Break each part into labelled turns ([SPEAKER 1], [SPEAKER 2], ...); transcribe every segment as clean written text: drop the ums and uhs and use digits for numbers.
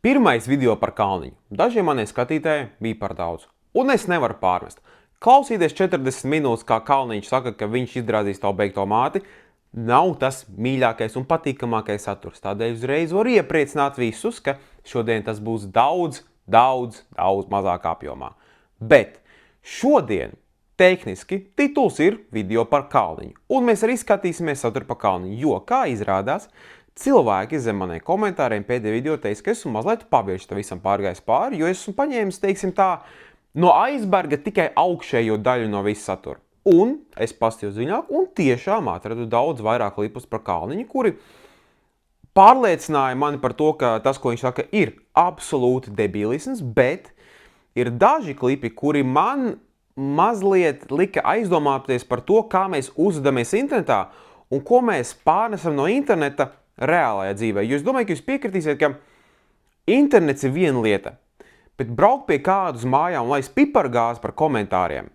[SPEAKER 1] Pirmais video par kalniņu. Dažiem maniem skatītājiem bija par daudz. Un es nevaru pārmest. Klausīties 40 minūtes, kā kalniņš saka, ka viņš izrādīs tavu beigto māti, nav tas mīļākais un patīkamākais saturs. Tādēļ uzreiz var iepriecināt visus, ka šodien tas būs daudz mazāk apjomā. Bet šodien tehniski tituls ir video par kalniņu. Un mēs arī skatīsimies saturu par kalniņu, jo, kā izrādās, cilvēki zem maniem komentāriem pēdējā video teica, ka esmu mazliet pavirši tam visam pārgājis pāri, jo esmu paņēmis, teiksim tā, no aizberga tikai augšējo daļu no visa satura. Un es paskatījos dziļāk un tiešām atradu daudz vairāk klipus par kalniņu, kuri pārliecināja mani par to, ka tas, ko viņš saka, ir absolūti debilisms, bet ir daži klipi, kuri man mazliet lika aizdomāties par to, kā mēs uzvedamies internetā un ko mēs pārnesam no interneta reālajā dzīvē. Jo es domāju, ka jūs piekritīsiet, ka internets ir viena lieta, bet braukt pie kādu uz mājām un laist pipargāzi par komentāriem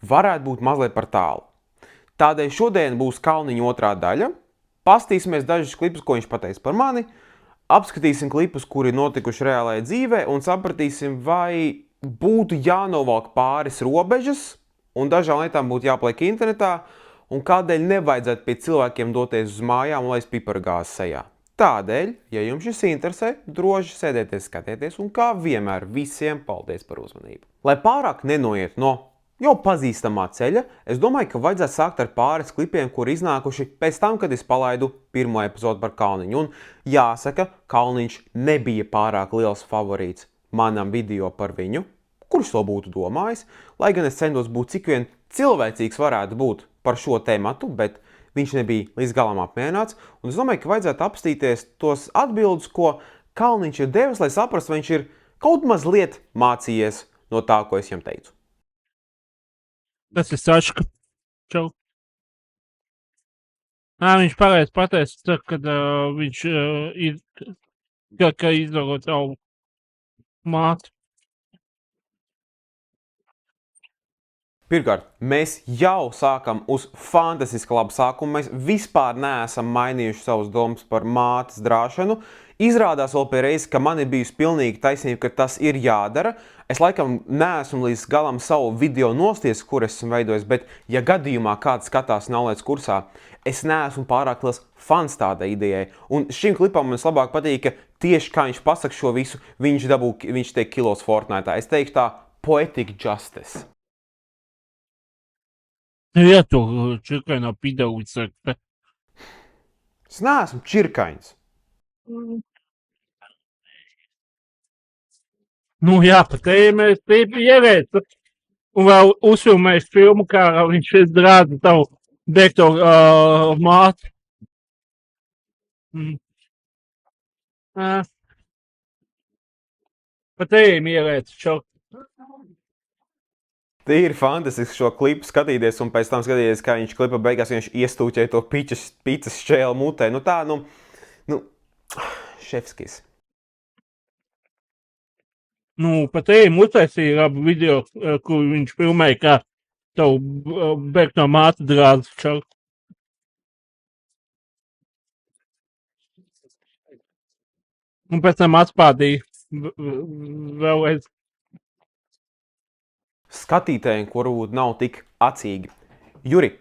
[SPEAKER 1] varētu būt mazliet par tālu. Tādēļ šodien būs kalniņa otrā daļa. Pastīsimies dažus klipus, ko viņš pateica par mani, apskatīsim klipus, kuri notikuši reālajā dzīvē un sapratīsim, vai būtu jānovalk pāris robežas un dažām lietām būtu jāpliek internetā un kādēļ nevajadzētu pie cilvēkiem doties uz mājām un laist pipargāzi sejā. Tādēļ, ja jums šis interesē, droši sēdieties, skatieties un kā vienmēr visiem paldies par uzmanību. Lai pārāk nenoiet no jau pazīstamā ceļa, es domāju, ka vajadzētu sākt ar pāris klipiem, kuri iznākuši pēc tam, kad es palaidu pirmo epizodu par kalniņu. Un jāsaka, kalniņš nebija pārāk liels favorīts manam video par viņu, kurš to būtu domājis, lai gan es centos būt cik vien cilvēcīgs varētu būt par šo tematu, bet viņš nebija līdz galam apmierināts. Un es domāju, ka vajadzētu apstīties tos atbildus, ko kalniņš ir devis, lai saprastu, vai viņš ir kaut mazliet mācījies no tā, ko es viņam teicu.
[SPEAKER 2] Tas ir Saška. Čau. Viņš pareizi pateica, kad viņš ir, ka izdarot savu māti.
[SPEAKER 1] Pirmkārt, mēs jau sākam uz fantastiski labu sākumu. Mēs vispār neesam mainījuši savus domas par mātes drāšanu. Izrādās vēl pie reizes, ka man ir bijusi pilnīgi taisnība, ka tas ir jādara. Es laikam neesmu līdz galam savu video nosties, kur esmu veidojis, bet ja gadījumā kāds skatās Naulētas kursā, es neesmu pārāk liels fans tādai idejai. Un šim klipam man labāk patīk, ka tieši kā viņš pasaka šo visu, viņš tiek kilos Fortnite'ā. Es teikšu tā, poetic justice.
[SPEAKER 2] Ja tu čirkainā pidauļi saka.
[SPEAKER 1] Es neesmu čirkains.
[SPEAKER 2] Nu jā, pat mēs tīpi ierēca. Un vēl uzfilmēs filmu, kā viņš drāda tavu beigto māti. Pat ejam ierēca, čau.
[SPEAKER 1] Tīri fantastiski šo klipu skatīties un pēc tam skatīties, kā viņš klipa beigās viņš iestūķēja to pīcas šķēlu mutē. Nu tā, šefskis.
[SPEAKER 2] Nu, pat ejam uztaisīja labu video, kur viņš filmēja, kā tavu beigto māti drāda, čau. Un pēc tam atspādīja vēlreiz.
[SPEAKER 1] Skatītājiem, kur varbūt nav tik acīgi. Juri,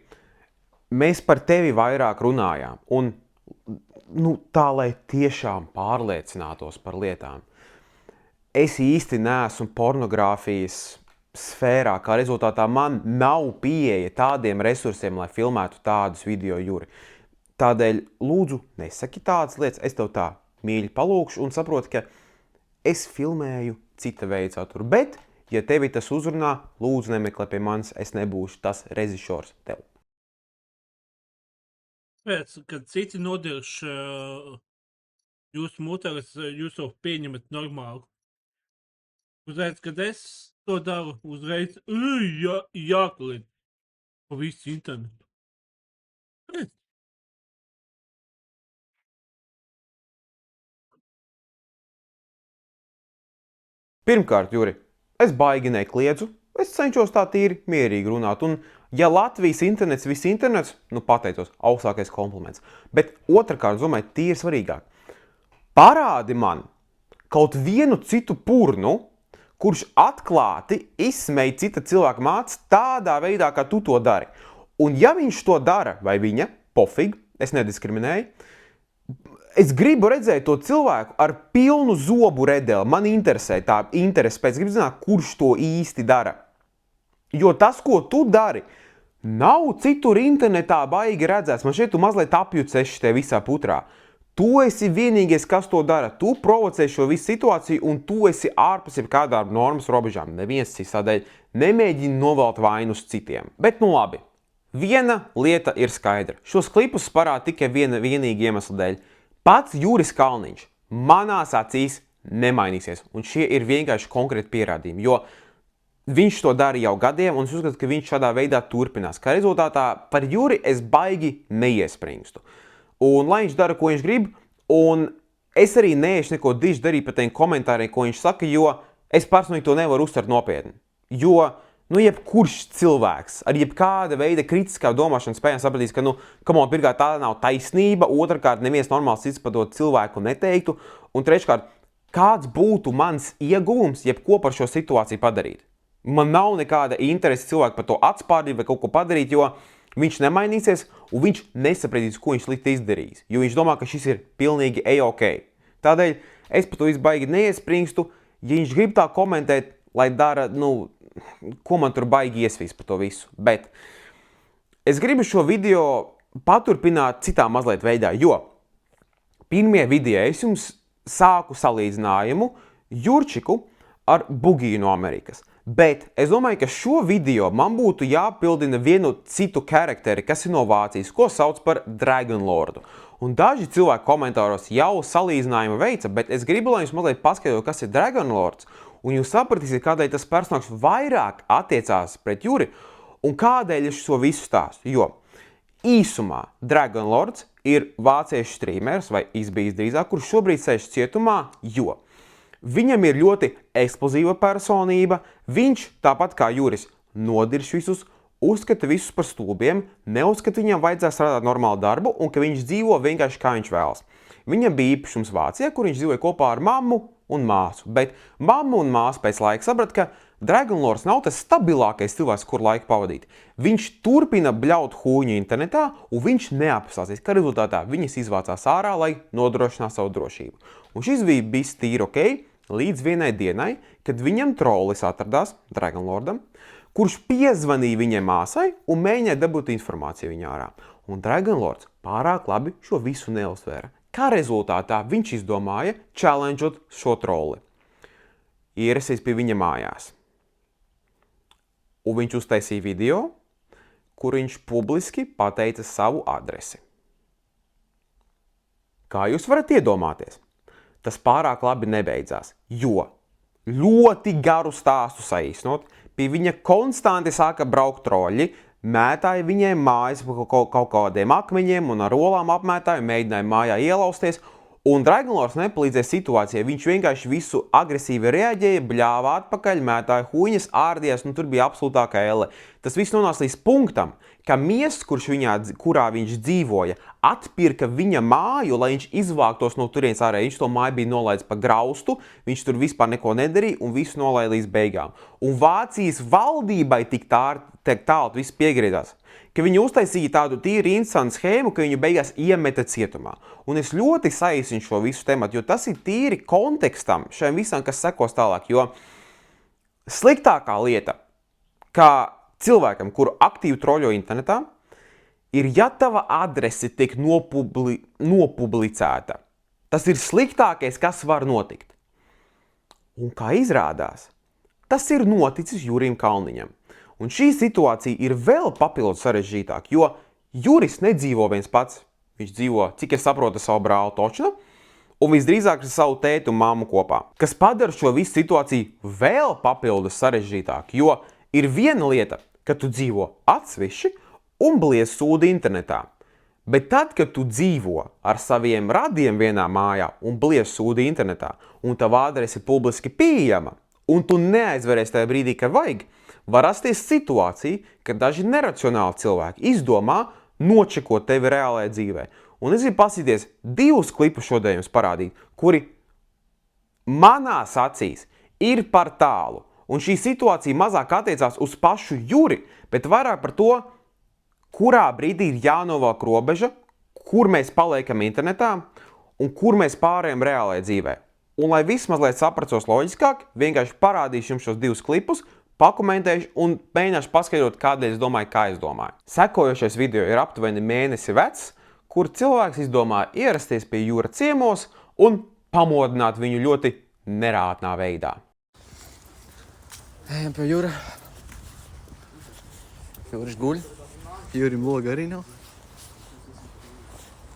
[SPEAKER 1] mēs par tevi vairāk runājām un tā, lai tiešām pārliecinātos par lietām. Es īsti neesmu pornogrāfijas sfērā, kā rezultātā man nav pieeja tādiem resursiem, lai filmētu tādus video, Juri. Tādēļ lūdzu nesaki tādas lietas, es tev tā mīļi palūkšu un saprotu, ka es filmēju cita veida saturu, bet ja tevi tas uzrunā, lūdzu nemeklē pie manis, es nebūšu tas režisors tev.
[SPEAKER 2] Pēc, kad citi nodirš jūsu muteres, jūs to pieņemat normāli. Uzreiz, kad es to daru, uzreiz jāklien pa visu internetu.
[SPEAKER 1] Pirmkārt, Juri, es baigi nekliedzu, es cenšos tā tīri mierīgi runāt, un ja Latvijas internets, viss internets, pateicos, augstākais kompliments. Bet otrkārt, domāju, tīri svarīgāk. Parādi man kaut vienu citu purnu, kurš atklāti izsmej cita cilvēka mātes tādā veidā, kā tu to dari. Un ja viņš to dara, vai viņa, pofīgi, es nediskriminēju, es gribu redzēt to cilvēku ar pilnu zobu redeli. Man interesē tā interese pēc, gribu zināt, kurš to īsti dara. Jo tas, ko tu dari, nav citur internetā baigi redzēts. Man šeit tu mazliet apjuceši te visā putrā. Tu esi vienīgais, kas to dara. Tu provocē šo visu situāciju un tu esi ārpus jebkādām normas robežām. Neviens cits tādēļ nemēģina novelt vainu uz citiem. Bet nu labi. Viena lieta ir skaidra. Šos klipus parāda tikai vienīgi iemesla dēļ. Pats Juris Kalniņš manās acīs nemainīsies. Un šie ir vienkārši konkrēti pierādījumi. Jo viņš to dara jau gadiem un es uzskatu, ka viņš šādā veidā turpinās. Kā rezultātā par Juri es baigi neiespringstu. Un lai viņš dara, ko viņš grib, un es arī neiešu neko diži darīt par tiem komentāriem, ko viņš saka, jo es personīgi to nevaru uztvert nopietni. Jo, jebkurš cilvēks ar jebkāda veida kritiskā domāšanas spējām sapratīs, ka, pirmkārt, tā nav taisnība, otrkārt, neviens normāls cits par to cilvēku neteiktu, un treškārt, kāds būtu mans ieguvums, jebko par šo situāciju padarīt. Man nav nekāda interese cilvēku par to atspārdīt vai kaut ko padarīt, jo viņš nemainīsies un viņš nesapratīs, ko viņš slikti izdarījis, jo viņš domā, ka šis ir pilnīgi ok. Tādēļ es par to izbaigi neiespringstu, ja viņš grib tā komentēt, lai dara, ko man tur baigi iesvīs par to visu. Bet es gribu šo video paturpināt citā mazliet veidā, jo pirmie video es jums sāku salīdzinājumu Jurčiku ar Bugiju no Amerikas. Bet es domāju, ka šo video man būtu jāpildina vienu citu karakteri, kas ir no Vācijas, ko sauc par Dragon Lordu. Un daži cilvēki komentāros jau salīdzinājumu veica, bet es gribu, lai jums mazliet paskaidro, kas ir Dragon Lords, un jūs sapratīsiet, kādēļ tas personāks vairāk attiecās pret Juri, un kādēļ es šo visu stāstu. Jo īsumā Dragon Lords ir vāciešu streamers, vai izbijis drīzāk, kurš šobrīd sēž cietumā, jo viņam ir ļoti eksplozīva personība, viņš, tāpat kā Juris, nodirš visus, uzskata visus par stulbiem, neuzskata viņam vajadzētu strādāt normālu darbu un ka viņš dzīvo vienkārši kā viņš vēlas. Viņam bija īpašums Vācijā, kur viņš dzīvoja kopā ar mammu un māsu, bet mamma un māsa pēc laika saprat, ka Dragon Lords nav tas stabilākais cilvēks, kur laiku pavadīt. Viņš turpina bļaut huņu internetā un viņš neapstāsies, ka rezultātā viņas izvācās ārā, lai nodrošinātu savu drošību. Un šis bija bijis tīri ok, līdz vienai dienai, kad viņam trollis atradās, Dragon Lordam, kurš piezvanīja viņai māsai un mēģināja dabūt informāciju viņā ārā. Un Dragon Lords pārāk labi šo visu neuzsvēra. Kā rezultātā viņš izdomāja challengeot šo trolli. Ierasties pie viņa mājās. Un viņš uztaisīja video, kur viņš publiski pateica savu adresi. Kā jūs varat iedomāties? Tas pārāk labi nebeidzās, jo ļoti garu stāstu saīsnot, pie viņa konstanti sāka braukt troļļi, mētāja viņai mājas kaut kādiem akmeņiem un ar olām apmētāja, mēģināja mājā ielausties, un Dragon Lords nepalīdzēja situācijai, viņš vienkārši visu agresīvi reaģēja, bļāva atpakaļ, mētāja huņas, ārdījās, tur bija absolūtākā elle. Tas viss nonāca līdz punktam, ka miests, kurā viņš dzīvoja, atpirka viņa māju, lai viņš izvāktos no turienes ārā. Viņš to māju bija nolaidis pa graustu, viņš tur vispār neko nedarīja un visu nolaida līdz beigām. Un Vācijas valdībai tik tālu viss piegriezās, ka viņi uztaisīja tādu tīri interesantu schēmu, ka viņu beigās iemeta cietumā. Un es ļoti saīsinu šo visu tematu, jo tas ir tīri kontekstam šiem visam, kas sekos tālāk. Jo sliktākā lieta, kā cilvēkam, kuru aktīvi troļo internetā, ir, ja tava adrese tiek nopublicēta. Tas ir sliktākais, kas var notikt. Un kā izrādās, tas ir noticis Jurim Kalniņam. Un šī situācija ir vēl papildus sarežģītāka, jo Juris nedzīvo viens pats. Viņš dzīvo, cik es saprotu, savu brāli Točnu, un visdrīzāk ar savu tēti un mammu kopā. Kas padara šo visu situāciju vēl papildus sarežģītāku, jo ir viena lieta, ka tu dzīvo atsevišķi un bliez sūdi internetā. Bet tad, kad tu dzīvo ar saviem radiem vienā mājā un bliez sūdi internetā, un tava adrese ir publiski pieejama, un tu neaizveries tajā brīdī, kad vajag, var rasties situācija, kad daži neracionāli cilvēki izdomā nočekot tevi reālajā dzīvē. Un es gribu pasīties 2 klipus šodien jums parādīt, kuri manās acīs ir par tālu. Un šī situācija mazāk attiecās uz pašu Juri, bet vairāk par to, kurā brīdī ir jānovelk robeža, kur mēs paliekam internetā un kur mēs pārējām reālajā dzīvē. Un, lai viss mazliet sapracos loģiskāk, vienkārši parādīšu jums šos divus klipus, pakomentēšu un mēģināšu paskaidrot, kādēļ es domāju, kā es domāju. Sekojošais video ir aptuveni mēnesi vecs, kur cilvēks izdomā ierasties pie Jura ciemos un pamodināt viņu ļoti nerātnā veidā.
[SPEAKER 3] Ejam pie Jura. Juris guļ. Jurim loga arī nav.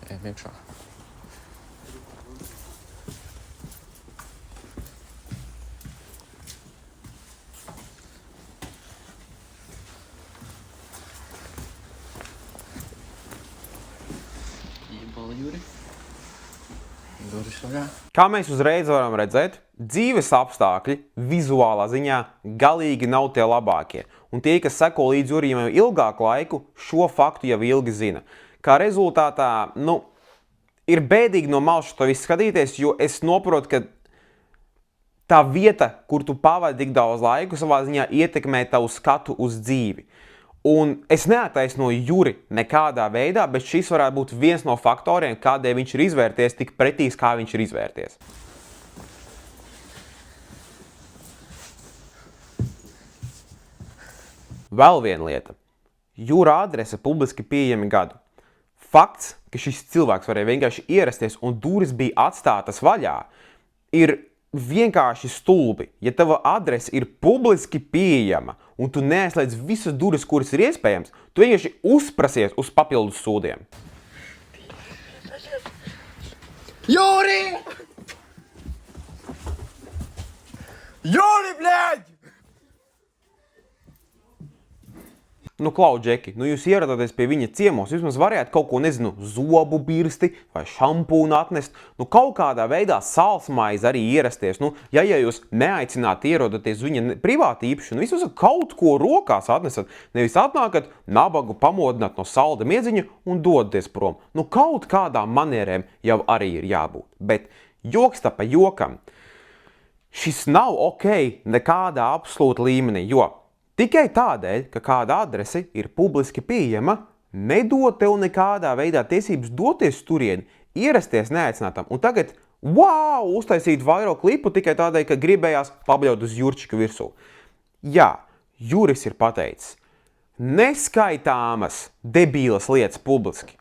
[SPEAKER 3] Ejam iekšā. Iebala Juri. Duris vaļā.
[SPEAKER 1] Kā mēs uzreiz varam redzēt, dzīves apstākļi vizuālā ziņā galīgi nav tie labākie. Un tie, kas seko līdz Jurijam jau ilgāku laiku, šo faktu jau ilgi zina. Kā rezultātā, ir bēdīgi no malas to visu skatīties, jo es saprotu, ka tā vieta, kur tu pavadi tik daudz laiku, savā ziņā ietekmē tavu skatu uz dzīvi. Un es neattaisnoju Juri nekādā veidā, bet šis varētu būt viens no faktoriem, kādēļ viņš ir izvērties tik pretīgs, kā viņš ir izvērties. Vēl viena lieta. Jura adrese publiski pieejami gadu. Fakts, ka šis cilvēks varēja vienkārši ierasties un durvis bija atstātas vaļā, ir vienkārši stulbi. Ja tava adrese ir publiski pieejama un tu neaizslēdz visas durvis, kuras ir iespējams, tu vienkārši uzprasies uz papildus sūdiem.
[SPEAKER 3] Juri! Juri, bļaļ!
[SPEAKER 1] Klau, Džeki, jūs ieradāties pie viņa ciemos, vismaz varētu kaut ko, zobu birsti vai šampūnu atnest, kaut kādā veidā salsmaizi arī ierasties. Ja jūs neaicināt ierodaties viņa privāti īpašanu, vismaz kaut ko rokās atnesat, nevis atnākat nabagu pamodināt no salda miedziņa un dodaties prom. Kaut kādām manierēm jau arī ir jābūt. Bet joks tā pa jokam, šis nav ok nekādā absolūta līmenī, jo tikai tādēļ, ka kāda adrese ir publiski pieejama, nedod tev nekādā veidā tiesības doties turieni, ierasties neaicinātam un tagad, uztaisīt vairo klipu tikai tādēļ, ka gribējās pabļaut uz Jurčika virsū. Jā, Juris ir pateicis neskaitāmas debīlas lietas publiski.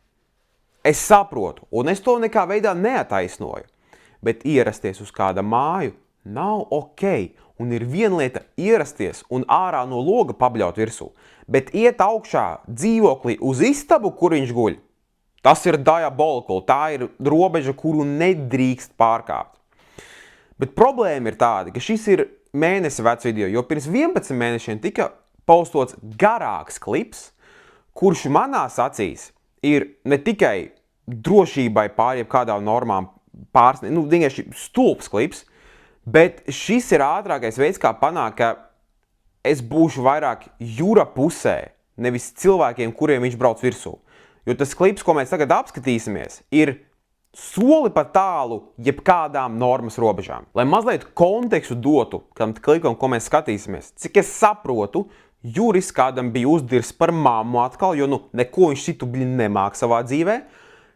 [SPEAKER 1] Es saprotu, un es to nekā veidā neataisnoju, bet ierasties uz kāda māju nav ok. Un ir viena lieta ierasties un ārā no loga pabļaut virsū, bet iet augšā dzīvoklī uz istabu, kur viņš guļ. Tas ir diabolikuli, tā ir robeža, kuru nedrīkst pārkāpt. Bet problēma ir tāda, ka šis ir mēnesi vecs video, jo pirms 11 mēnešiem tika postots garāks klips, kurš manās acīs ir ne tikai drošībai pār jebkādām normām vienkārši stulbs klips, bet šis ir ātrākais veids, kā panākt, ka es būšu vairāk Jura pusē, nevis cilvēkiem, kuriem viņš brauc virsū. Jo tas klips, ko mēs tagad apskatīsimies, ir soli pa tālu jebkādām normas robežām. Lai mazliet kontekstu dotu tam klipam, ko mēs skatīsimies, cik es saprotu, Juris kādam bija uzdirs par mammu atkal, jo neko viņš citu nemāk savā dzīvē.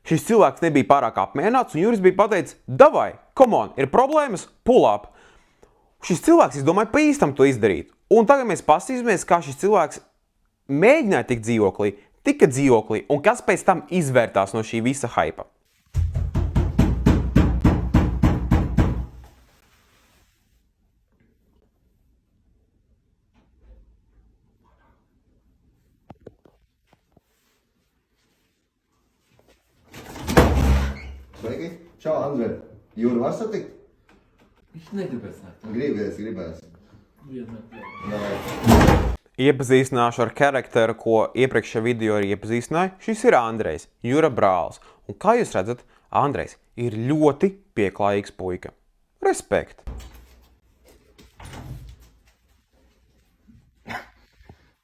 [SPEAKER 1] Šis cilvēks nebija pārāk apmierināts, un Juris bija pateicis, davai, come on, ir problēmas, pull up. Šis cilvēks, es domāju, pa īstam to izdarīt. Un tagad mēs paskatīsimies, kā šis cilvēks mēģināja tikt dzīvoklī, tika dzīvoklī, un kas pēc tam izvērtās no šī visa haipa.
[SPEAKER 4] Sveiki! Čau, Andrej! Jūru var satikt?
[SPEAKER 3] Viņš negribēs nākt.
[SPEAKER 4] Gribēs.
[SPEAKER 1] Iepazīstināšu ar charakteru, ko iepriekšējā video arī iepazīstināju. Šis ir Andrejs, Jura brālis. Un kā jūs redzat, Andrejs ir ļoti pieklājīgs puika. Respekt!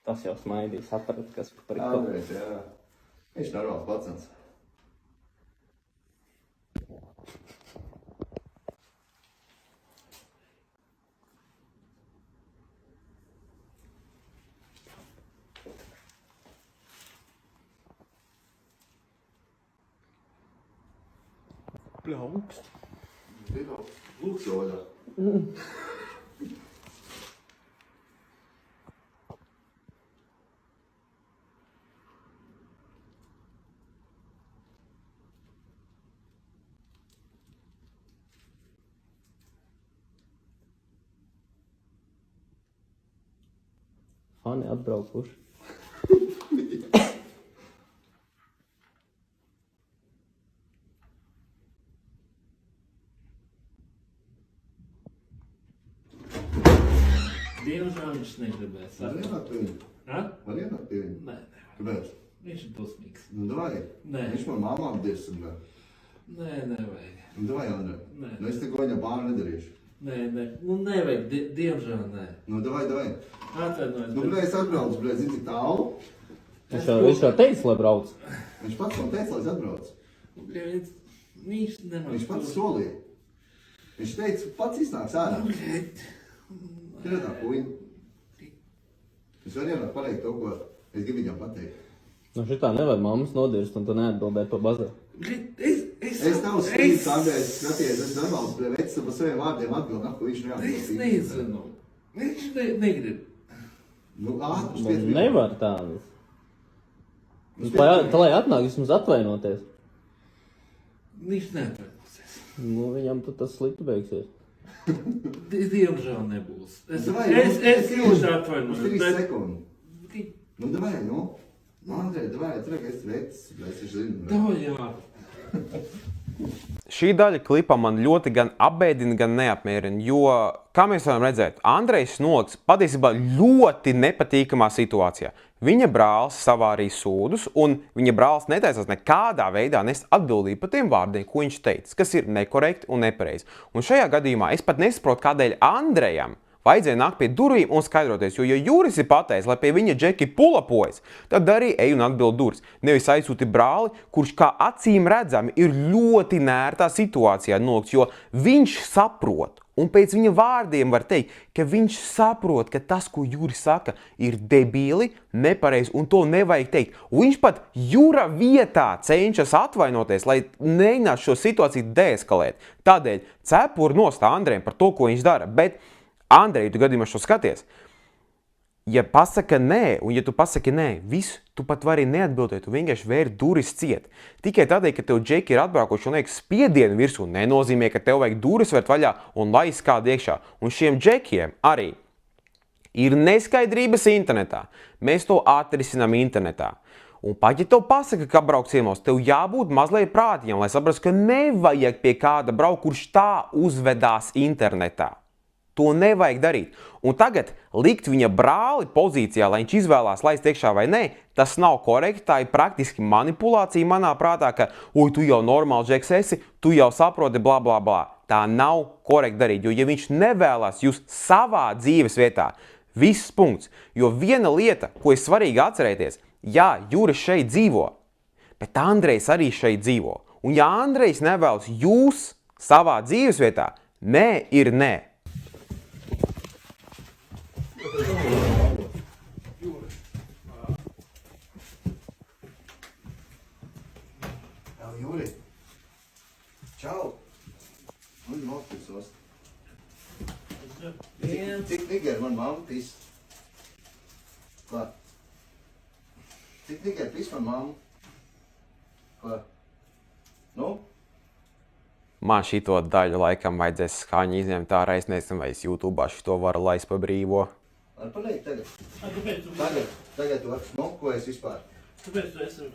[SPEAKER 5] Tas jau smaidīs, atrat, kas par
[SPEAKER 4] Andrejs, jā. Viņš normāls pacens. Lūks jau vaļā.
[SPEAKER 5] Fani atbraukuši.
[SPEAKER 2] Diemžēl viņš negribēs.
[SPEAKER 4] Var ienākt pie viņa?
[SPEAKER 2] Ha?
[SPEAKER 4] Var ienākt pie viņa?
[SPEAKER 2] Nē,
[SPEAKER 4] Kāpēc?
[SPEAKER 2] viņš ir dusmīgs.
[SPEAKER 4] Nu, davai.
[SPEAKER 2] Nē.
[SPEAKER 4] Viņš man mamām dirsumā.
[SPEAKER 2] Nē, nevajag.
[SPEAKER 4] Nu, davai, Andrē.
[SPEAKER 2] Nē.
[SPEAKER 4] Nu, es neko viņa bāru nedarīšu.
[SPEAKER 2] Nē, nu nevajag, diemžēl nē.
[SPEAKER 4] Nu, davai.
[SPEAKER 2] Atvainojos.
[SPEAKER 4] Nu, blē, es atbraucu, blē, zini, cik tālu.
[SPEAKER 5] Viņš jau teica, lai brauc.
[SPEAKER 4] Viņš pats man teica, lai es atbraucu.
[SPEAKER 2] Viņš nemaz.
[SPEAKER 4] Viņš pats solīja. Viņš teica, pats iznāks ārā. Tur ir tā puiņa. Es varu ienākt pateikt to, ko es gribu viņam pateikt.
[SPEAKER 5] Nu šitā nevar mammas nodirst un tu neatbildēt pa bazaru.
[SPEAKER 4] Es nav strīds, Andrēs, skaties, es normāls, blē, vecs pa saviem vārdiem atbild, ko viņš neatbild.
[SPEAKER 2] Es nezinu. Viņš negrib.
[SPEAKER 4] Nu, ātrus
[SPEAKER 5] Nu,
[SPEAKER 4] 5 minūtes.
[SPEAKER 5] nevar tā. Lai atnāk vismaz atvainoties.
[SPEAKER 2] Viņš neatvainosies.
[SPEAKER 5] Nu, viņam tad tas slikti beigsies.
[SPEAKER 2] Diemžēl nebūs. Es
[SPEAKER 4] Uz
[SPEAKER 2] jūs
[SPEAKER 4] 3
[SPEAKER 2] atvainojos.
[SPEAKER 4] sekundi. Nu, davai, nu. Andrē, davai, tur, ka es vecs, blē, es zinu.
[SPEAKER 2] Tā jā.
[SPEAKER 1] Šī daļa klipa man ļoti gan apbēdina, gan neapmierina, jo, kā mēs varam redzēt, Andrejs noliks patiesībā ļoti nepatīkamā situācijā. Viņa brālis savārīja sūdus, un viņa brālis netaisās nekādā veidā nest atbildību par tiem vārdiem, ko viņš teica, kas ir nekorekti un nepareizi. Un šajā gadījumā es pat nesaprotu, kādēļ Andrejam vajadzēja nākt pie durvīm un skaidroties, jo, ja Juris ir pateicis, lai pie viņa džeki pulapojas, tad arī ej un atbild durvis. Nevis aizsūti brāli, kurš kā acīm redzami ir ļoti nērtā situācijā nolikts, jo viņš saprot, un pēc viņa vārdiem var teikt, ka viņš saprot, ka tas, ko Juris saka, ir debīli, nepareizi, un to nevajag teikt. Un viņš pat Jura vietā cenšas atvainoties, lai neņemtu šo situāciju deeskalēt. Tādēļ cepuri nost Andrejam par to, ko viņš dara, bet Andrej, tu gadījumā šo skaties, ja pasaka nē, un ja tu pasaki nē, visu, tu pat vari neatbildēt, tu vienkārši vēri duris ciet. Tikai tādēļ, ka tev džeki ir atbraukuši un liek spiedienu virsū, nenozīmē, ka tev vajag duris vērt vaļā un laist kādu iekšā. Un šiem džekiem arī ir neskaidrības internetā. Mēs to atrisinām internetā. Un pat, ja tev pasaka, ka brauc ciemos, tev jābūt mazliet prātīgam, lai saprastu, ka nevajag pie kāda braukt, kurš tā uzvedās internetā. To nevajag darīt. Un tagad likt viņa brāli pozīcijā, lai viņš izvēlās laist iekšā vai nē, tas nav korekti, tā ir praktiski manipulācija manā prātā, ka, oi, tu jau normāli džeks esi, tu jau saproti, bla, bla, bla. Tā nav korekti darīt, jo ja viņš nevēlās jūs savā dzīves vietā, viss punkts. Jo viena lieta, ko ir svarīgi atcerēties, jā, Juris šeit dzīvo, bet Andrejs arī šeit dzīvo. Un ja Andrejs nevēlas jūs savā dzīves vietā, nē ir nē.
[SPEAKER 4] Juri. Čau. Nu, nopisos. Cik nigeri man mamma pis? Ko? Cik nigeri pis man mamma? Ko? Nu?
[SPEAKER 1] Man šito daļu laikam vajadzēs skaņu izņemt ārā, es nezinu, vai es YouTube'ā šito varu laist pa brīvo.
[SPEAKER 4] Ar paliek tagad.
[SPEAKER 2] Kāpēc tu?
[SPEAKER 4] Tagad tu vari smokojies vispār.
[SPEAKER 2] Kāpēc tu esi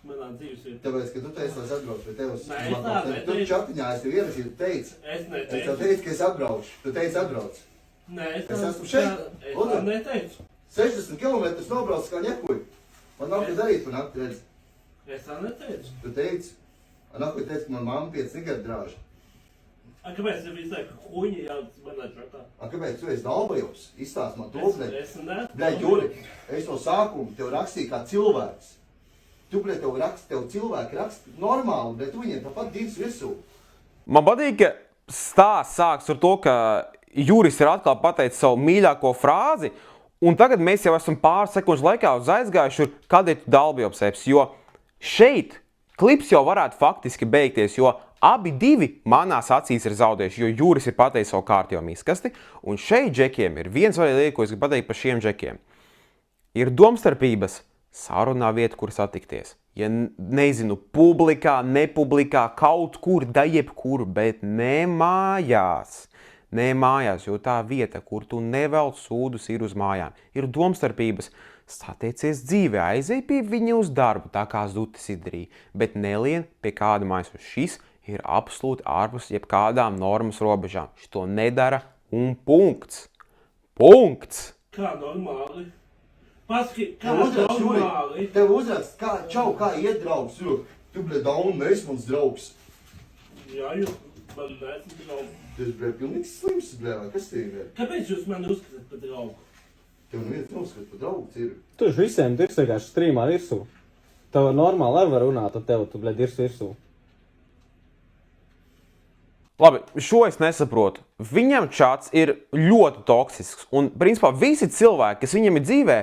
[SPEAKER 2] manā dzīves vietā?
[SPEAKER 4] Tāpēc, ka tu teici, lai es atbraucu pie tevis.
[SPEAKER 2] Nē, es tā neteicu.
[SPEAKER 4] Tu čatiņā es tev ierakstīju, tu teici.
[SPEAKER 2] Es
[SPEAKER 4] Es tev
[SPEAKER 2] neteicu.
[SPEAKER 4] teicu, ka es atbraucu. Tu teici atbrauc.
[SPEAKER 2] Nē,
[SPEAKER 4] Es esmu šeit.
[SPEAKER 2] Es tā neteicu.
[SPEAKER 4] 60 km nobrauc kā ņekuļi. Man nav ko darīt, man nakti redz.
[SPEAKER 2] Es tā neteicu.
[SPEAKER 4] Tu teici. Man nakti teici, ka man mamma 5 nigeri drāž.
[SPEAKER 2] A, kāpēc tev visu laiku huņi jālic manā čatā?
[SPEAKER 4] A, kāpēc tu esi dalbajums? Izstāst man to, bļē.
[SPEAKER 2] Es ne.
[SPEAKER 4] Bļē, Juri, es no sākuma tev rakstīju kā cilvēks. Tu, bļē, tev cilvēki raksta normāli, bļē, tu viņiem tāpat divas virsū.
[SPEAKER 1] Man patīk, ka stāsts sāks ar to, ka Juris ir atkal pateicis savu mīļāko frāzi, un tagad mēs jau esam pāris sekundžu laikā uz aizgājuši, kādēļ tu dalbjobseps, jo šeit klips jau varētu faktiski beigties, jo Abi divi manās acīs ir zaudējuši, jo Juris ir pateicis savu kārtījumu izkasti, un šeit džekiem ir viens svarīga lieta, ko es gribu pateikt par šiem džekiem. Ir domstarpības, sarunā vieta, kur satikties. Ja nezinu, publikā, nepublikā, kaut kur, da jebkur, bet ne mājās. Ne mājās, jo tā vieta, kur tu nevelc sūdus, ir uz mājām. Ir domstarpības. Satiecies dzīvē, aizej pie viņa uz darbu, tā kā Zutis izdarīja, bet nelien pie kāda mājas. Šis ir absolūti ārpus jebkādām normas robežām. Šito nedara un punkts. Punkts!
[SPEAKER 2] Kā normāli? Paski, kā
[SPEAKER 4] Uzrakst, Juri,
[SPEAKER 2] normāli?
[SPEAKER 4] tev uzrakst, kā iet draugs, jo tu, bļa, daun, mēs mums draugs.
[SPEAKER 2] Jā, jūs man neesat draugi.
[SPEAKER 4] Tu esi, bļa, pilnīgs slims, bļa, vai kas tev ir?
[SPEAKER 2] Kāpēc jūs mani uzskatāt par draugu?
[SPEAKER 4] Tev neviens neuzskat par draugu, ir.
[SPEAKER 5] Tu taču visiem dirs vienkārši strīmā virsū. Tev normāli arī var runāt ar tevi, tu, bļa, dirs virsū.
[SPEAKER 1] Labi, šo es nesaprotu. Viņam čats ir ļoti toksisks, un, principā, visi cilvēki, kas viņam ir dzīvē,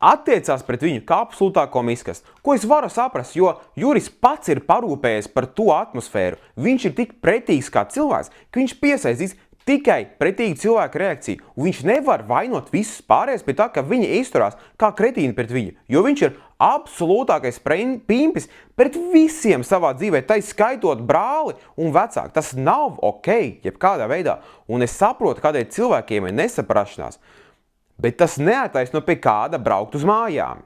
[SPEAKER 1] attiecās pret viņu kā absolūtāko izkastu. Ko es varu saprast, jo Juris pats ir parūpējies par to atmosfēru. Viņš ir tik pretīgs kā cilvēks, ka viņš piesaistīs tikai pretīgu cilvēku reakciju. Un viņš nevar vainot visus pārējos pie tā, ka viņi izturās kā kretīni pret viņu. Jo viņš ir absolūtākais pimpis pret visiem savā dzīvē, tai skaitot brāli un vecāku. Tas nav ok, jebkādā veidā. Un es saprotu, kādēļ cilvēkiem ir nesaprašanās. Bet tas neattaisno pie kāda braukt uz mājām.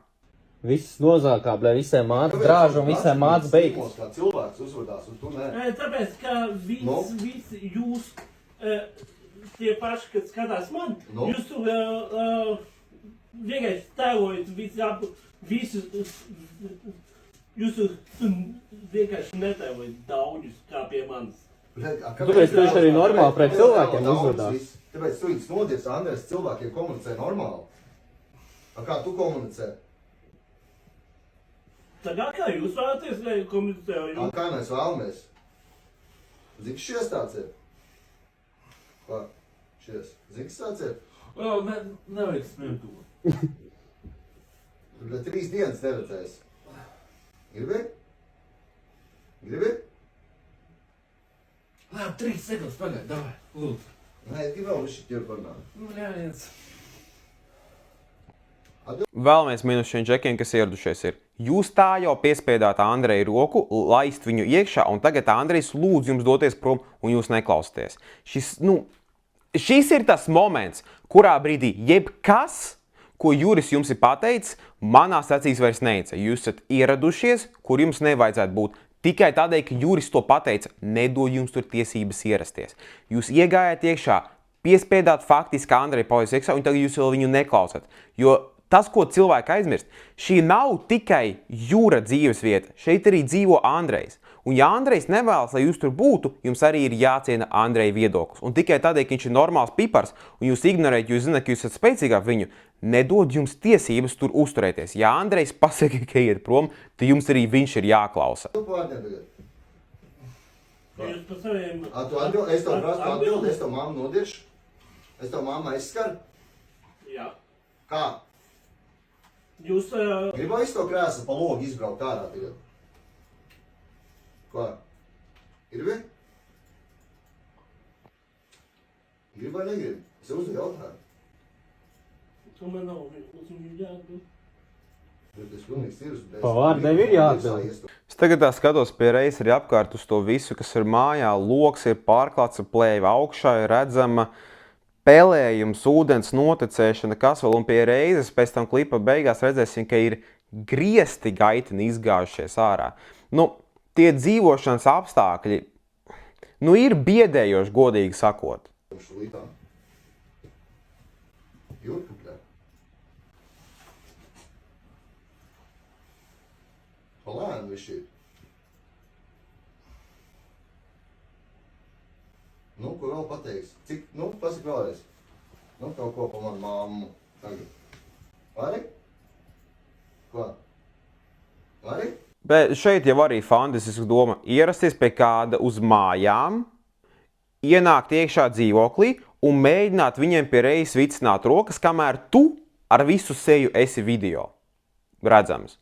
[SPEAKER 5] Viss nozākā, bļa, visiem māca drāžu un visiem māca beigas.
[SPEAKER 4] Kā cilvēks uzvedās, un tu ne.
[SPEAKER 2] Tāpēc, ka visi jūs, tie paši, kad skatās man, jūs tur vienkārši tēlojat visus, jūs tur vienkārši netēlojat daudzus kā pie manis.
[SPEAKER 5] Tāpēc viņš arī normāli pret cilvēkiem uzvedās.
[SPEAKER 4] Tāpēc tu viņus nodies, Andrēs, cilvēkiem komunicē normāli. Kā tu komunicē?
[SPEAKER 2] Tagad kā jūs vēlaties, lai komunicēju?
[SPEAKER 4] Kā mēs vēlamies? Zini, kas šies tāds ir? Kā? Šies? Zini, kas tāds ir?
[SPEAKER 2] Nevajag smietu.
[SPEAKER 4] Tu 3 dienas neredzēs. Gribi? Gribi?
[SPEAKER 3] Labi, 3 sekundes pagaid, davai, lūdzu.
[SPEAKER 4] Nē, es gribu vēl višķi ķiru parunāt.
[SPEAKER 3] Neviens.
[SPEAKER 1] Vēlamies minus šiem džekiem, kas ieradušies ir. Jūs tā jau piespiedāt Andreju roku, laist viņu iekšā, un tagad Andrejs lūdz jums doties prom, un jūs neklausāties. Šis ir tas moments, kurā brīdī jebkas, ko Juris jums ir pateicis, manās acīs vairs neica. Jūs esat ieradušies, kur jums nevajadzētu būt. Tikai tādēļ, ka Juris to pateica, nedod jums tur tiesības ierasties. Jūs iegājāt iekšā, piespiedāt faktiski Andreju palies iekšā, un tagad jūs vēl viņu neklausat. Jo tas, ko cilvēki aizmirst, šī nav tikai Jūra dzīves vieta, šeit arī dzīvo Andrejs. Un ja Andrejs nevēlas, lai jūs tur būtu, jums arī ir jāciena Andreja viedoklis. Un tikai tādēļ, ka viņš ir normāls pipars, un jūs ignorējat, jūs zināt, ka jūs esat spēcīgāk viņu, nedod jums tiesības tur uzturēties. Ja Andrejs pasaka, ka iet prom, tad jums arī viņš ir jāklausa.
[SPEAKER 4] Tu pārdien tagad.
[SPEAKER 2] Jūs pa saviem...
[SPEAKER 4] Tu atbild, es tev prasu atbild, es tev mammu nodiešu. Es tev mammu aizskaru.
[SPEAKER 2] Jā.
[SPEAKER 4] Kā?
[SPEAKER 2] Jūs...
[SPEAKER 4] Gribu es tev krēslu pa logu izbraukt ārā tagad. Kā? Gribi? Gribi vai negribi? Es tev uzdevu jautājumu.
[SPEAKER 2] Tu man nav uz viņu jāatbild.
[SPEAKER 4] Bet es pilnīgs tirus.
[SPEAKER 5] Pa vārdiem ir jāatbild.
[SPEAKER 1] Es tagad tā skatos pie reizes arī apkārt uz to visu, kas ir mājā. Loks ir pārklāts ar plēvi, augšā ir redzama pelējums, ūdens noticēšana, kas vēl. Un pie reizes pēc tam klipa beigās redzēsim, ka ir griesti gaitini izgājušies ārā. Tie dzīvošanas apstākļi, ir biedējoši, godīgi sakot.
[SPEAKER 4] Jurka, bļa. Palēni višķi. Ko vēl pateiks? Pasaka vēlreiz. Kaut ko pa manu mammu. Tagad. Vari? Ko? Vari?
[SPEAKER 1] Bet šeit jau arī fantastiska doma ierasties pie kāda uz mājām, ienākt iekšā dzīvoklī un mēģināt viņiem pie reizes vicināt rokas, kamēr tu ar visu seju esi video redzams.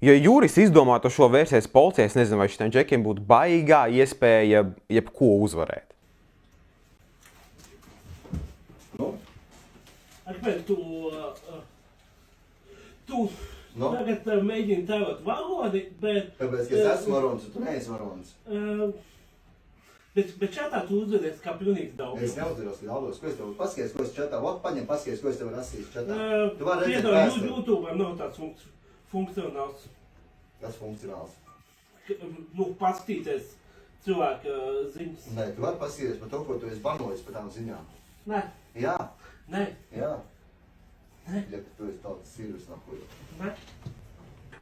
[SPEAKER 1] Ja Juris izdomātu šo versijas policijai, es nezinu, vai šitiem džekiem būtu baigā iespēja jebko uzvarēt.
[SPEAKER 4] Nu?
[SPEAKER 2] Kāpēc tu
[SPEAKER 4] Nu?
[SPEAKER 2] tagad mēģini tēlot valodi, bet...
[SPEAKER 4] Tāpēc, ka es esmu varonis, un tu neesi varonis.
[SPEAKER 2] Bet čatā tu uzvedies kā pilnīgs daudz.
[SPEAKER 4] Es neuzveros, ka daudz. Ko es tev paskaties, ko es čatā? Ot, paņem, paskaties, ko es tev rasīšu čatā. Tu vari redzēt
[SPEAKER 2] Piedod,
[SPEAKER 4] vēsturi.
[SPEAKER 2] YouTube nav tāds funkcionāls.
[SPEAKER 4] Kas funkcionāls?
[SPEAKER 2] Paskatīties cilvēka ziņas.
[SPEAKER 4] Nē, tu vari paskatīties par to, ko tu esi banojis par tām ziņām.
[SPEAKER 2] Nē,
[SPEAKER 4] Jā,
[SPEAKER 2] nē,
[SPEAKER 4] jā.
[SPEAKER 2] Nē.
[SPEAKER 4] Ja, ka tu esi tāds sīrus nahuļu.
[SPEAKER 2] nē.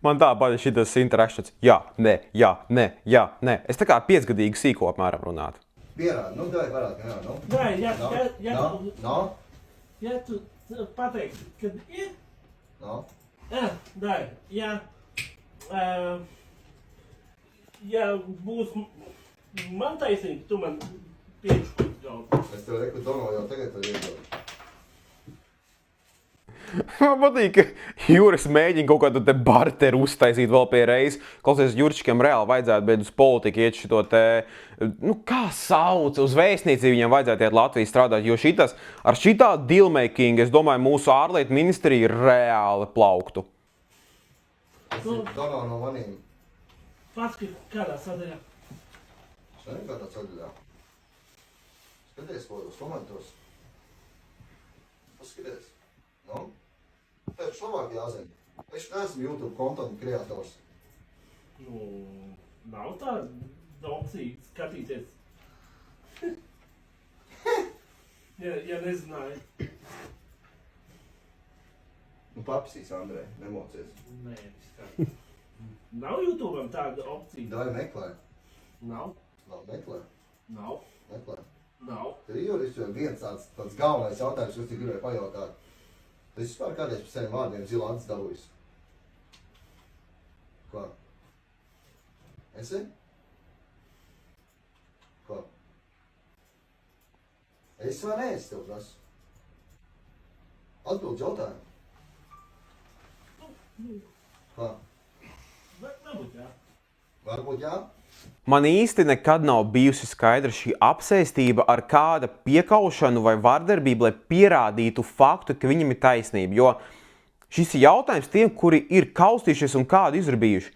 [SPEAKER 1] Man tā patīk šitas interakcijas. Jā, nē, jā, nē, jā, nē. Es tā kā 5-gadīgi sīko apmēram runātu.
[SPEAKER 4] Pierādi, nu, davai varētu, jā, nu.
[SPEAKER 2] Nē,
[SPEAKER 4] No?
[SPEAKER 2] ja tu pateiksi, kad ir,
[SPEAKER 4] No?
[SPEAKER 2] dai, ja būs man taisnība, tu man pieču galvu.
[SPEAKER 4] Es tev reku domu jau tagad var iedot.
[SPEAKER 1] Man patīk, ka Juris mēģina kaut kādu te barteru uztaisīt vēl pie reizes. Klausies, Jurčikiem reāli vajadzētu bet uz politiku iet šito te, kā sauc, uz vēstniecību viņam vajadzētu iet Latvijas strādāt, jo šitas, ar šitā dealmaking, es domāju, mūsu ārlietu ministrija reāli plauktu.
[SPEAKER 4] Domu no manīm.
[SPEAKER 2] Paskatīt, kādā sadaļā.
[SPEAKER 4] Es nezinu, kā tāds atļā. Skaties, ko uz komentos. Paskaties. Nu? Tev labāk jāzina. Es neesmu YouTube content kreators.
[SPEAKER 2] Nav tāda opcija skatīties. ja nezināju.
[SPEAKER 4] Nu, papisīs, Andrej, nemocies.
[SPEAKER 2] Nē, viss nav YouTube'am tāda opcija.
[SPEAKER 4] Davai meklē.
[SPEAKER 2] Nav,
[SPEAKER 4] Meklē.
[SPEAKER 2] nav.
[SPEAKER 4] Tev Juris jau viens tāds galvenais jautājums, ko es tik gribēju pajautāt. Es vispār kādreiz par saviem vārdiem zila acis dabūjis. Ko? Esi? Ko? Es vai nē, es tev prasu? Atbild jautājumu. Ko?
[SPEAKER 2] Varbūt, jā.
[SPEAKER 4] Varbūt jā?
[SPEAKER 1] Man īsti nekad nav bijusi skaidra šī apsēstība ar kāda piekaušanu vai vardarbību, lai pierādītu faktu, ka viņam ir taisnība. Jo šis ir jautājums tiem, kuri ir kaustījušies un kādu izdarījuši.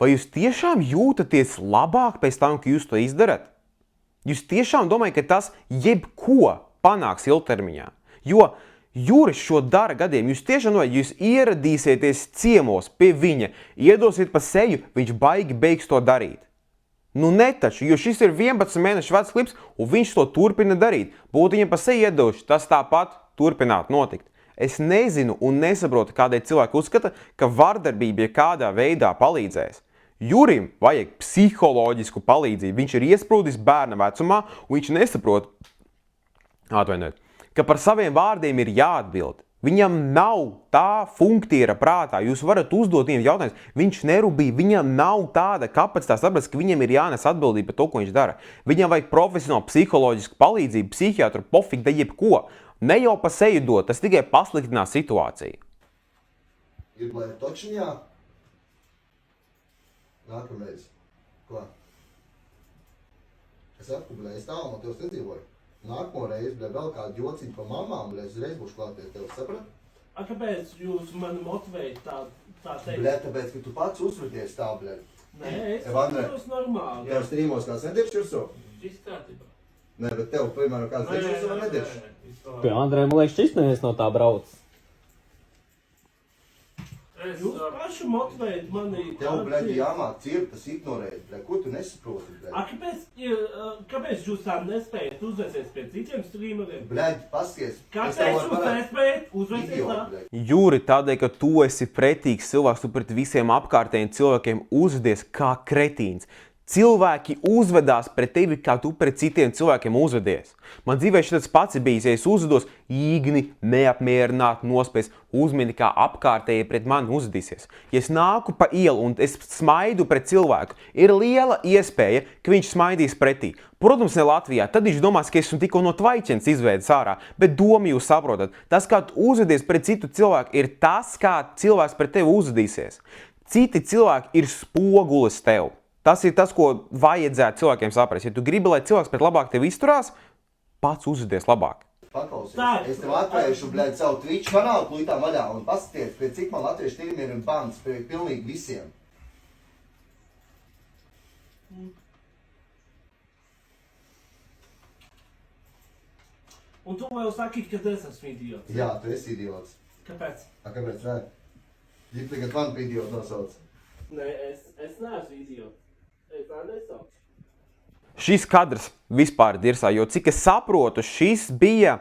[SPEAKER 1] Vai jūs tiešām jūtaties labāk pēc tam, ka jūs to izdarat? Jūs tiešām domājat, ka tas jebko panāks ilgtermiņā? Jo Juris šo dara gadiem. Jūs tiešām domājat, jūs ieradīsieties ciemos pie viņa, iedosiet pa seju, viņš baigi beigs to darīt. Nu netaču, jo šis ir 11 mēnešu vecs klips, un viņš to turpina darīt. Būtu viņam pa seju iedoši, tas tāpat turpinātu notikt. Es nezinu un nesaprotu, kādēļ cilvēki uzskata, ka vardarbība kādā veidā palīdzēs. Jurim vajag psiholoģisku palīdzību. Viņš ir iesprūdis bērna vecumā, un viņš nesaprot, ka par saviem vārdiem ir jāatbild. Viņam nav tā funktiera prātā. Jūs varat uzdot viņam jautājumus. Viņš nerūpīgi, viņam nav tāda kapacitāte saprast, ka viņam ir jānes atbildība par to, ko viņš dara. Viņam vajag profesionālu psiholoģisku palīdzību, psihiatru, pofīgi, da jebko. Ne jau pa seju dot, tas tikai pasliktinās situāciju.
[SPEAKER 4] Ir lai točiņā? Nākamreiz. Ko? Es apkublēju, es tālu no tevis nedzīvoju. Nākamo reizi, vēl kādu jociņu pa mamām, es uzreiz būšu klāties tev, saprat?
[SPEAKER 2] Kāpēc jūs mani motivējat tā teikt?
[SPEAKER 4] Bļet, tāpēc, ka tu pats uzvedies tā, bļet.
[SPEAKER 2] Nē, es
[SPEAKER 4] Evandre,
[SPEAKER 2] jūtos normāli.
[SPEAKER 4] Tev strīmos kāds nedirš urso?
[SPEAKER 2] Viss kārtībā.
[SPEAKER 4] Nē, bet tev, piemēram, kāds dirš urso vai nedirš?
[SPEAKER 5] Pie Andrei, man liekas, šis neviens no tā brauc.
[SPEAKER 2] Jūs paši motivējat mani...
[SPEAKER 4] Tev, bļet, jāmāk cirt, tas ignorēt, bļet. Ko tu nesaproti, bļet?
[SPEAKER 2] Kāpēc jūs tā nespējat uzvēsties pie citiem streameriem?
[SPEAKER 4] Bļet, paskies.
[SPEAKER 2] Kāpēc jūs nespējat uzvēsties tā?
[SPEAKER 4] bļet.
[SPEAKER 1] Juri, tādēļ, ka tu esi pretīgs cilvēks, tu pret visiem apkārtējiem cilvēkiem uzvedies kā kretīns. Cilvēki uzvedās pret tevi, kā tu pret citiem cilvēkiem uzvedies. Man dzīvē šis pats ir bijis, ja es uzvedos īgni, neapmierināti, nospies, uzmini, kā apkārtēji pret mani uzvedīsies. Ja es nāku pa ielu un es smaidu pret cilvēku, ir liela iespēja, ka viņš smaidīs pretī. Protams, ne Latvijā, tad viņš domās, ka esmu tikko no tvaiķenes izvēdis ārā, bet domu jūs saprotat. Tas, kā tu uzvedies pret citu cilvēku, ir tas, kā cilvēks pret tevi uzvedīsies. citi cilvēki ir spogulis tev. Tas ir tas, ko vajadzētu cilvēkiem saprast. Ja tu gribi, lai cilvēks pēc labāk tev izturās, pats uzvedies labāk.
[SPEAKER 4] Paklausies,
[SPEAKER 2] Tā.
[SPEAKER 4] es tev atvēršu, bļaļ, savu Twitch kanālu klītām vaļā un paskaties, pie cik man latviešu tirmi ir bans, pie pilnīgi visiem.
[SPEAKER 2] Un tu vēl saki, ka es esmu idiots.
[SPEAKER 4] Jā, tu esi idiots.
[SPEAKER 2] Kāpēc?
[SPEAKER 4] Kāpēc ne? Ja tagad man par idiotu nosauc.
[SPEAKER 2] Nē, es neesmu idiots. Es tā nesaucu.
[SPEAKER 1] Šis kadrs vispār dirsā, jo cik es saprotu, šis bija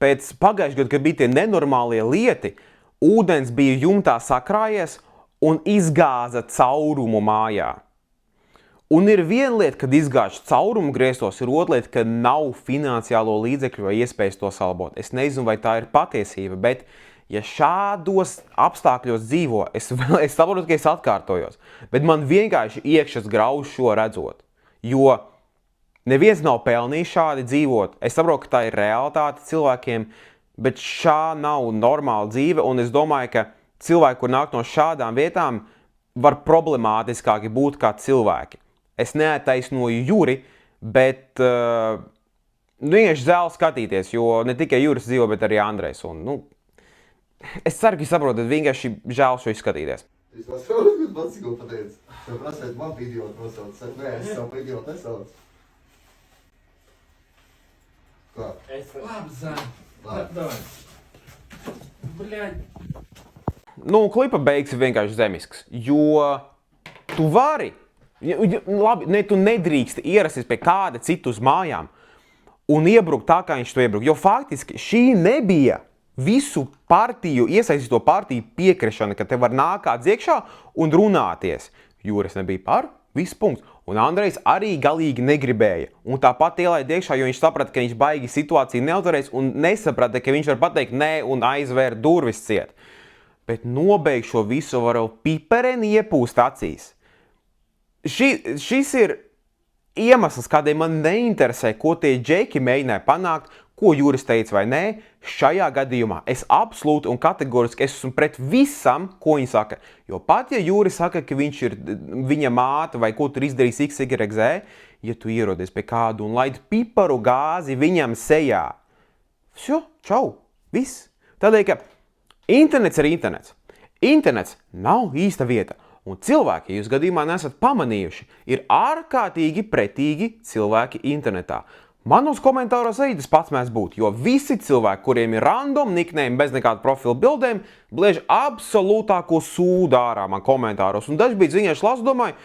[SPEAKER 1] pēc pagājušajā gadā, kad bija tie nenormālie lieti, ūdens bija jumtā sakrājies un izgāza caurumu mājā. Un ir viena lieta, kad izgāž caurumu griestos, ir otra lieta, kad nav finansiālo līdzekļu vai iespējas to salabot. Es nezinu, vai tā ir patiesība, bet ja šādos apstākļos dzīvo, es saprotu, ka es atkārtojos, bet man vienkārši iekšas grauž šo redzot, jo neviens nav pelnījis šādi dzīvot. Es saprotu, ka tā ir realitāte cilvēkiem, bet šā nav normāla dzīve, un es domāju, ka cilvēki, kur nāk no šādām vietām, var problemātiskāki būt kā cilvēki. Es neattaisnoju Juri, bet vienkārši žēl skatīties, jo ne tikai Juris dzīvo, bet arī Andrejs. Un, es ceru, ka jūs saprotat, vienkārši žēl šo izskatīties.
[SPEAKER 4] Es vēl saprotu, ka man cikko pateicu. Tev prasēt man par idiotu nosauc. Saka, nē, es savu par idiotu nesaucu. Kā?
[SPEAKER 3] Labi, Zani.
[SPEAKER 4] Labi.
[SPEAKER 3] Davai. Bļaļ.
[SPEAKER 1] Nu, klipa beigas ir vienkārši zemisks, jo tu vari, labi, ne, tu nedrīksti ierasties pie kāda citu uz mājām un iebrukt tā, kā viņš to iebrukt, jo faktiski šī nebija visu partiju, iesaistīto partiju piekrišana, ka te var nākt kāds iekšā un runāties. Juris nebija par, viss punkts. Un Andrejs arī galīgi negribēja. Un tāpat ielaid iekšā, jo viņš saprata, ka viņš baigi situāciju neuzvarēs un nesaprata, ka viņš var pateikt nē un aizvērt durvis ciet. Bet nobeigt šo visu var vēl pipereni iepūst acīs. Šis ir iemesls, kādēļ man neinteresē, ko tie džeki mēģināja panākt, ko Juris teica vai nē. Šajā gadījumā es absolūti un kategoriski esmu pret visam, ko viņi saka. Jo pat, ja Juris saka, ka viņš ir viņa māte vai ko tur izdarīs XYZ, ja tu ierodies pie kādu un laid piparu gāzi viņam sejā. Čau, viss. Tādēļ, ka internets ir internets. Internets nav īsta vieta. Un cilvēki, ja jūs gadījumā nesat pamanījuši, ir ārkārtīgi pretīgi cilvēki internetā. Manos komentāros arī tas pats mēs būtu, jo visi cilvēki, kuriem ir random nickname bez nekāda profila bildēm, bliež absolūtāko sūdu ārā man komentāros. Un dažbrīd vienkārši lasu, domāju,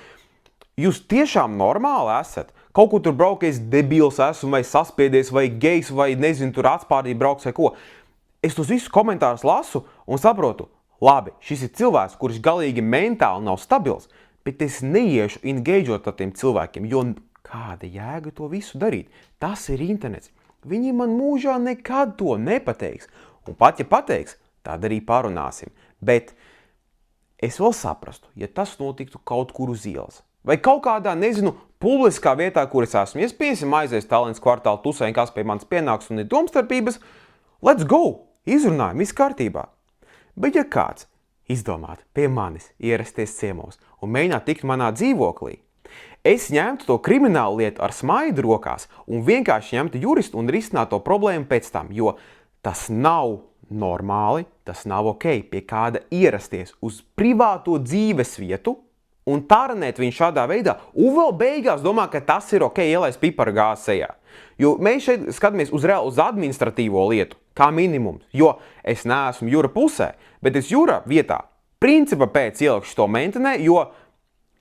[SPEAKER 1] jūs tiešām normāli esat? Kaut kur tur braukais debils esmu, vai saspiedies, vai gejs, vai nezinu, tur atspārdīt brauks vai ko. Es tos visus komentārus lasu un saprotu, labi, šis ir cilvēks, kurš galīgi mentāli nav stabils, bet es neiešu engageot ar tiem cilvēkiem, jo kāda jēga to visu darīt? Tas ir internets. Viņi man mūžā nekad to nepateiks. Un pat ja pateiks, tad arī parunāsim. Bet es vēl saprastu, ja tas notiktu kaut kur uz ielas. Vai kaut kādā, nezinu, publiskā vietā, kur es esmu. Ja es piemēram aizies Tallinas kvartālu tusēn, kas pie manis pienāks un ir domstarpības, let's go! Izrunājam, viss kārtībā. Bet ja kāds izdomātu pie manis ierasties ciemos un mēģināt tikt manā dzīvoklī, es ņemtu to kriminālu lietu ar smaidu rokās un vienkārši ņemtu juristu un risinātu to problēmu pēc tam, jo tas nav normāli, tas nav ok pie kāda ierasties uz privāto dzīves vietu un taranēt viņu šādā veidā un vēl beigās domā, ka tas ir ok ielaist piparu gāzi sejā. Jo mēs šeit skatāmies uz administratīvo lietu, kā minimums, jo es neesmu Jura pusē, bet es Jura vietā principa pēc ielikšu to mentenē, jo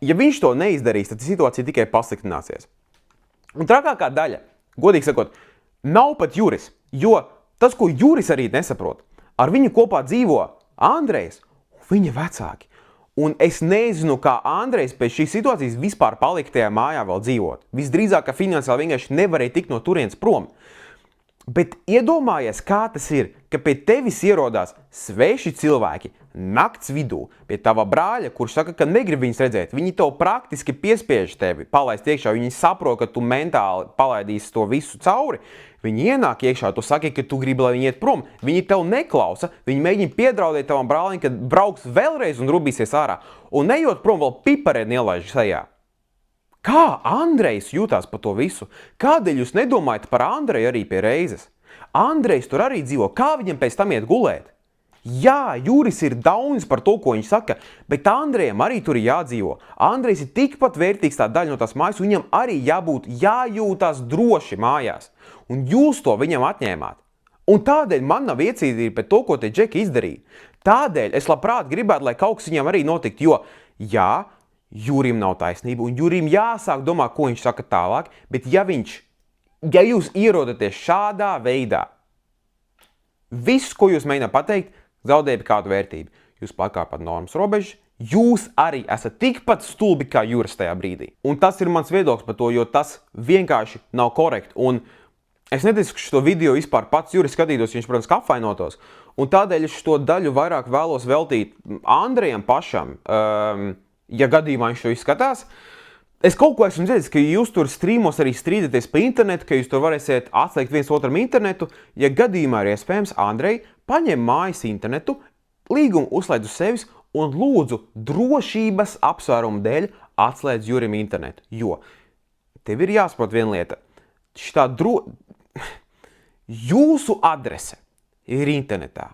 [SPEAKER 1] ja viņš to neizdarīs, tad situācija tikai pasliktināsies. Un trakākā daļa, godīgi sakot, nav pat Juris, jo tas, ko Juris arī nesaprot, ar viņu kopā dzīvo Andrejs un viņa vecāki. Un es nezinu, kā Andrejs pēc šīs situācijas vispār palika tajā mājā vēl dzīvot. Visdrīzāk, ka finansiāli vienkārši nevarēja tikt no turienes prom. Bet iedomājies, kā tas ir, ka pie tevis ierodās sveši cilvēki, nakts vidū pie tava brāļa, kurš saka, ka negrib viņus redzēt, viņi tev praktiski piespiež tevi palaist iekšā, viņi saprot, ka tu mentāli palaidīsi to visu cauri, viņi ienāk iekšā, tu saki, ka tu gribi, lai viņi iet prom, viņi tev neklausa, viņi mēģina piedraudēt tavam brālim, ka brauks vēlreiz un rubīsies ārā, un nejot prom vēl piparēni ielaiž sejā. Kā Andrejs jūtās par to visu? Kādēļ jūs nedomājat par Andreju arī pie reizes? Andrejs tur arī dzīvo, kā viņam pēc tam iet gulēt? Jā, Juris ir daunis par to, ko viņš saka, bet Andrejam arī tur ir jādzīvo. Andrejs ir tikpat vērtīgs tā daļa no tās mājas, un viņam arī jājūtās droši mājās. Un jūs to viņam atņēmāt. Un tādēļ man nav iecītība pēc to, ko te Džeki izdarīja. Tādēļ es labprāt gribētu, lai kaut kas viņam arī notikt, jo, jā, Jurim nav taisnība, un Jurim jāsāk domāt, ko viņš saka tālāk, bet ja jūs ierodaties šādā veidā, viss, ko jūs mēģināt pateikt, zaudēja kādu vērtību. Jūs pakāpat normas robežas, jūs arī esat tikpat stulbi kā Juris tajā brīdī. Un tas ir mans viedoklis par to, jo tas vienkārši nav korekti. Un es neteicu, ka šo video vispār pats Juris skatītos, viņš, protams, apvainotos. Un tādēļ es šo daļu vairāk vēlos veltīt Andrejam pašam, ja gadījumā viņš to izskatās. Es kaut ko esmu dzirdējis, ka jūs tur strīmos arī strīdaties pa internetu, ka jūs tur varēsiet atslēgt viens otram internetu. Ja gadījumā ir iespējams, Andrej, paņem mājas internetu, līgumu uzslēdz uz sevis un lūdzu drošības apsvērumu dēļ atslēdz Jurim internetu. Jo tev ir jāsaprot viena lieta. Jūsu adrese ir internetā.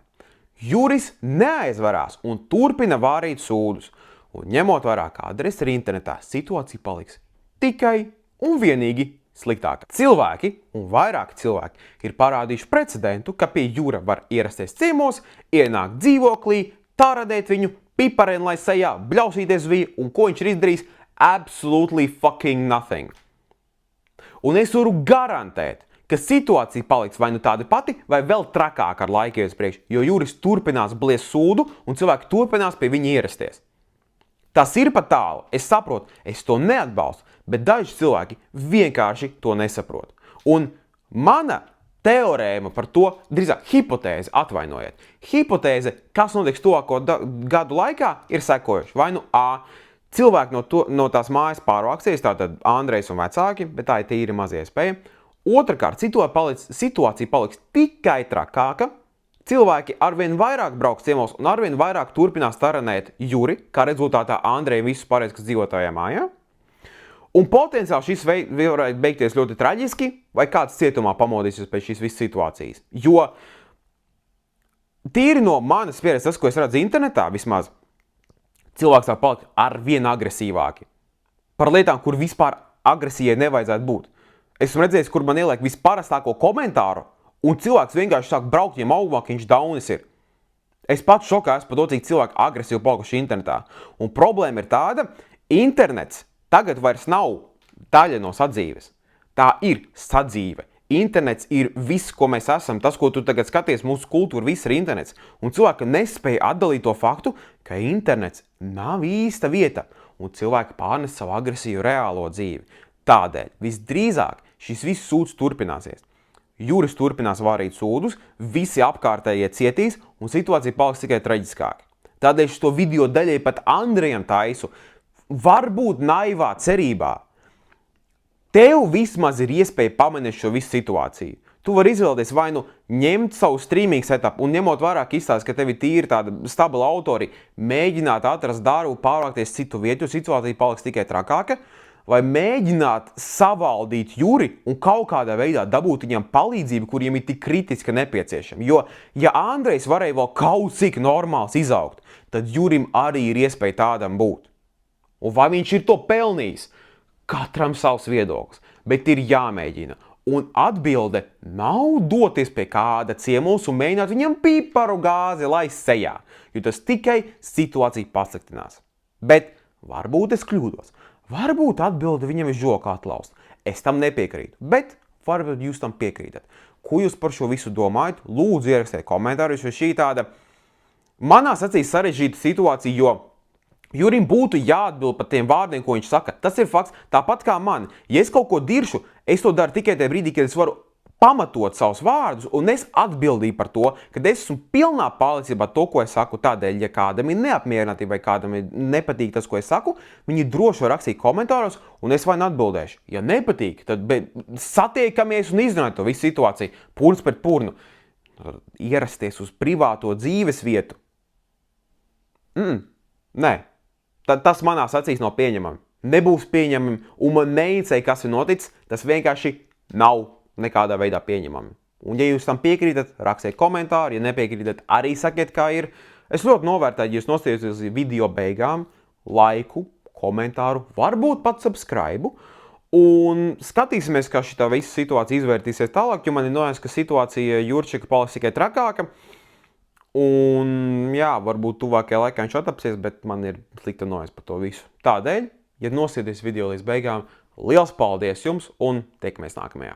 [SPEAKER 1] Juris neaizvarās un turpina vārīt sūdus. Un ņemot vērā, kā adrese ir internetā, situācija paliks tikai un vienīgi sliktāka. Cilvēki, un vairāki cilvēki, ir parādījuši precedentu, ka pie Jura var ierasties ciemos, ienākt dzīvoklī, tāradēt viņu, piparēni lai sejā, bļausīties viņu, un ko viņš ir izdarījis? Absolutely fucking nothing. Un es varu garantēt, ka situācija paliks vai nu tāda pati, vai vēl trakāka ar laiku ies priekš, jo Juris turpinās bliest sūdu, un cilvēki turpinās pie viņa ierasties. Tas ir pat tālu, es saprotu, es to neatbalstu, bet daži cilvēki vienkārši to nesaprot. Un mana teorēma par to, drīzāk hipotēze, atvainojiet. Hipotēze, kas notiks tuvāko gadu laikā, ir sekojuši. Vai nu A, cilvēki no tās mājas pārvāksies, tātad Andrejs un vecāki, bet tā ir tīri mazie spēja. Otrakārt, situācija paliks tikai trakāka. Cilvēki arvien vairāk brauks ciemos un arvien vairāk turpinās taranēt Juri, kā rezultātā Andreja visus pārējais, kas dzīvo tajā mājā. Un potenciāli šis varētu beigties ļoti traģiski, vai kāds cietumā pamodīsies pēc šīs visas situācijas. Jo tīri no manas pieredzes, tas, ko es redzu internetā vismaz, cilvēks var palikt arvien agresīvāki. Par lietām, kur vispār agresijai nevajadzētu būt. Esmu redzējis, kur man ieliek visparastāko komentāru, un cilvēks vienkārši sāk braukt viņam augumā, ka viņš daunis ir. Es pats šokā esmu par to, cik cilvēki agresīvi palikuši internetā. Un problēma ir tāda, internets tagad vairs nav daļa no sadzīves. Tā ir sadzīve. Internets ir viss, ko mēs esam. Tas, ko tu tagad skaties, mūsu kultūra, viss ir internets. Un cilvēki nespēja atdalīt to faktu, ka internets nav īsta vieta. Un cilvēki pārnes savu agresīvu reālo dzīvi. Tādēļ visdrīzāk šis viss sūds turpināsies. Juris turpinās vārīt sūdus, visi apkārtējie cietīs un situācija paliks tikai traģiskāka. Tādēļ šo video daļai pat Andrejam taisu, varbūt naivā cerībā. Tev vismaz ir iespēja pamanīt šo visu situāciju. Tu vari izvēlēties vai nu ņemt savu streaming setup un ņemot vairāk izstāst, ka tev ir tīri tāda stabila autori, mēģināt atrast darbu, pārvākties citu vietu, jo situācija paliks tikai trakāka, vai mēģināt savaldīt Juri un kaut kādā veidā dabūt viņam palīdzību, kuriem ir tik kritiski nepieciešama. Jo, ja Andrejs varēja vēl kaut cik normāls izaugt, tad Jurim arī ir iespēja tādam būt. Un vai viņš ir to pelnījis? Katram savs viedoklis, bet ir jāmēģina. Un atbilde nav doties pie kāda ciemos un mēģināt viņam piparu gāzi laist sejā, jo tas tikai situāciju pasliktinās. Bet varbūt es kļūdos. Varbūt atbilde viņam ir žoka atlaust. Es tam nepiekrītu, bet varbūt jūs tam piekrītat. Ko jūs par šo visu domājat? Lūdzu ierakstiet komentārus, jo šī tāda manās acīs sarežģīta situācija, jo Jurim būtu jāatbild par tiem vārdiem, ko viņš saka. Tas ir fakts, tāpat kā man. Ja es kaut ko diršu, es to daru tikai tajā brīdī, kad es varu pamatot savus vārdus, un es atbildīju par to, ka es esmu pilnā pārliecībā to, ko es saku. Tādēļ, ja kādam ir neapmierinātība vai kādam ir nepatīk tas, ko es saku, viņi droši var rakstīt komentāros, un es vai atbildēšu. Ja nepatīk, tad satiekamies un izrunājiet to visu situāciju, purns pret purnu. Ierasties uz privāto dzīves vietu. Nē, tas manās acīs nav pieņemami. Nebūs pieņemami, un man neinteresē, kas ir noticis, tas vienkārši nav nekādā veidā pieņemami. Un, ja jūs tam piekrītat, rakstiet komentāru, ja nepiekrītat, arī sakiet, kā ir. Es ļoti novērtēju, ja jūs nostieties uz video beigām, laiku, komentāru, varbūt pat subscribe. Un skatīsimies, kā šī visa situācija izvērtīsies tālāk, jo man ir nojās, ka situācija Jurčika paliks tikai trakāka. Un, jā, varbūt tuvākajā laikā viņš atapsies, bet man ir slikta nojās par to visu. Tādēļ, ja nosieties video līdz beigām, liels paldies jums un tiekamies nākamajā!